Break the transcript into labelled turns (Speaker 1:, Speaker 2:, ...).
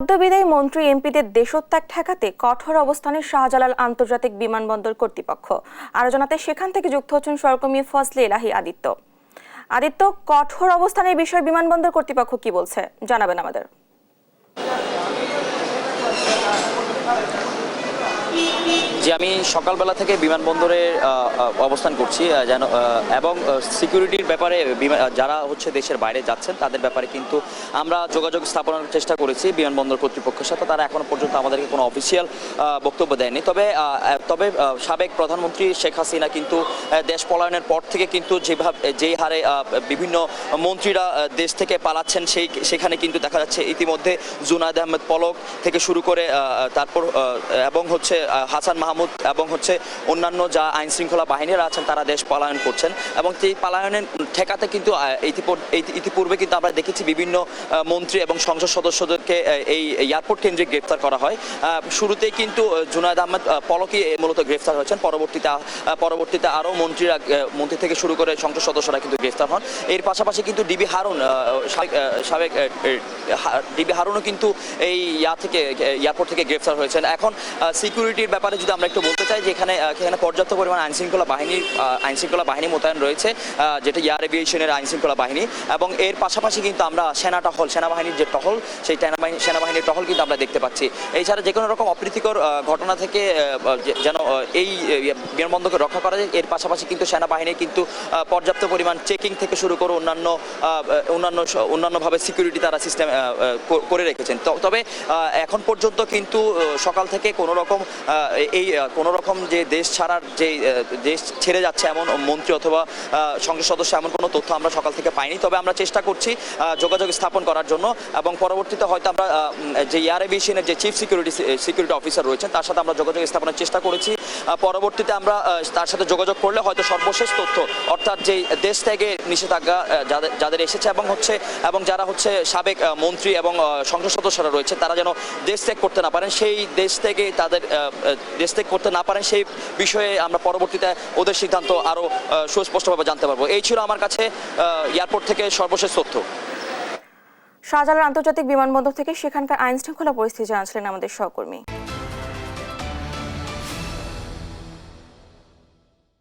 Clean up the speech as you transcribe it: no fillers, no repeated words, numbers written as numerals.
Speaker 1: সদ্যবিদায়ী মন্ত্রী এমপিদের দেশত্যাগ ঠেকাতে কঠোর অবস্থানে শাহজালাল আন্তর্জাতিক বিমানবন্দর কর্তৃপক্ষ। আরো জানাতে সেখান থেকে যুক্ত হচ্ছেন সহকর্মী ফজলে ইলাহি আদিত্য, কঠোর অবস্থানের বিষয়ে বিমানবন্দর কর্তৃপক্ষ কি বলছে জানাবেন আমাদের।
Speaker 2: যে আমি সকালবেলা থেকে বিমানবন্দরে অবস্থান করছি যেন এবং সিকিউরিটির ব্যাপারে যারা হচ্ছে দেশের বাইরে যাচ্ছেন তাদের ব্যাপারে কিন্তু আমরা যোগাযোগ স্থাপনের চেষ্টা করেছি বিমানবন্দর কর্তৃপক্ষের সাথে। তারা এখনো পর্যন্ত আমাদেরকে কোনো অফিসিয়াল বক্তব্য দেয়নি। তবে সাবেক প্রধানমন্ত্রী শেখ হাসিনা কিন্তু দেশ পলায়নের পর থেকে কিন্তু যেই হারে বিভিন্ন মন্ত্রীরা দেশ থেকে পালাচ্ছেন সেখানে কিন্তু দেখা যাচ্ছে ইতিমধ্যে জুনায়েদ আহমেদ পলক থেকে শুরু করে তারপর এবং হচ্ছে হাসান মাহমুদ এবং হচ্ছে অন্যান্য যা আইন শৃঙ্খলা বাহিনীরা আছেন তারা দেশ পলায়ন করছেন। এবং সেই পলায়নের ঠেকাতে কিন্তু ইতিপূর্বে কিন্তু আমরা দেখেছি বিভিন্ন মন্ত্রী এবং সংসদ সদস্যদেরকে এই এয়ারপোর্ট কেন্দ্রিক গ্রেফতার করা হয়। শুরুতেই কিন্তু জুনায়েদ আহমেদ পলকই মূলত গ্রেফতার হয়েছেন। পরবর্তীতে আরও মন্ত্রী থেকে শুরু করে সংসদ সদস্যরা কিন্তু গ্রেফতার হন। এর পাশাপাশি কিন্তু ডিবি হারুনও কিন্তু এই এয়ারপোর্ট থেকে গ্রেফতার হয়েছেন। এখন সিকিউরিটির ব্যাপারে যদি আমরা একটু বলতে চাই যে এখানে পর্যাপ্ত পরিমাণ আইনশৃঙ্খলা বাহিনী মোতায়েন রয়েছে, যেটা এয়ার এভিয়েশনের আইনশৃঙ্খলা বাহিনী। এবং এর পাশাপাশি কিন্তু আমরা সেনাবাহিনীর যে টহল, সেই সেনাবাহিনীর টহল কিন্তু আমরা দেখতে পাচ্ছি। এছাড়া যে কোনো রকম অপ্রীতিকর ঘটনা থেকে যেন এই বিমানবন্দরকে রক্ষা করা যায়, এর পাশাপাশি কিন্তু সেনাবাহিনী কিন্তু পর্যাপ্ত পরিমাণ চেকিং থেকে শুরু করে অন্যান্যভাবে সিকিউরিটি তারা সিস্টেম করে রেখেছেন। তবে এখন পর্যন্ত কিন্তু সকাল থেকে কোনো রকম যে দেশ ছেড়ে যাচ্ছে এমন মন্ত্রী অথবা সংসদ সদস্য এমন কোনো তথ্য আমরা সকাল থেকে পাইনি। তবে আমরা চেষ্টা করছি যোগাযোগ স্থাপন করার জন্য এবং পরবর্তীতে হয়তো আমরা যে এয়ার এভিয়েশনের যে চিফ সিকিউরিটি অফিসার রয়েছেন তার সাথে আমরা যোগাযোগ স্থাপনের চেষ্টা করেছি। পরবর্তীতে আমরা তার সাথে যোগাযোগ করলে হয়তো সর্বশেষ তথ্য, অর্থাৎ যে দেশ থেকে নিষেধাজ্ঞা যাদের এসেছে এবং যারা হচ্ছে সাবেক মন্ত্রী এবং সংসদ সদস্যরা রয়েছে তারা যেন দেশ ত্যাগ করতে না পারেন, সেই দেশ করতে না পারেন সেই বিষয়ে আমরা পরবর্তীতে ওদের সিদ্ধান্ত আরো সুস্পষ্টভাবে জানতে পারবো। এই ছিল আমার কাছে এয়ারপোর্ট থেকে সর্বশেষ তথ্য।
Speaker 1: শাহজালাল আন্তর্জাতিক বিমানবন্দর থেকে সেখানকার আইন শৃঙ্খলা পরিস্থিতি জানাচ্ছিলেন আমাদের সহকর্মী।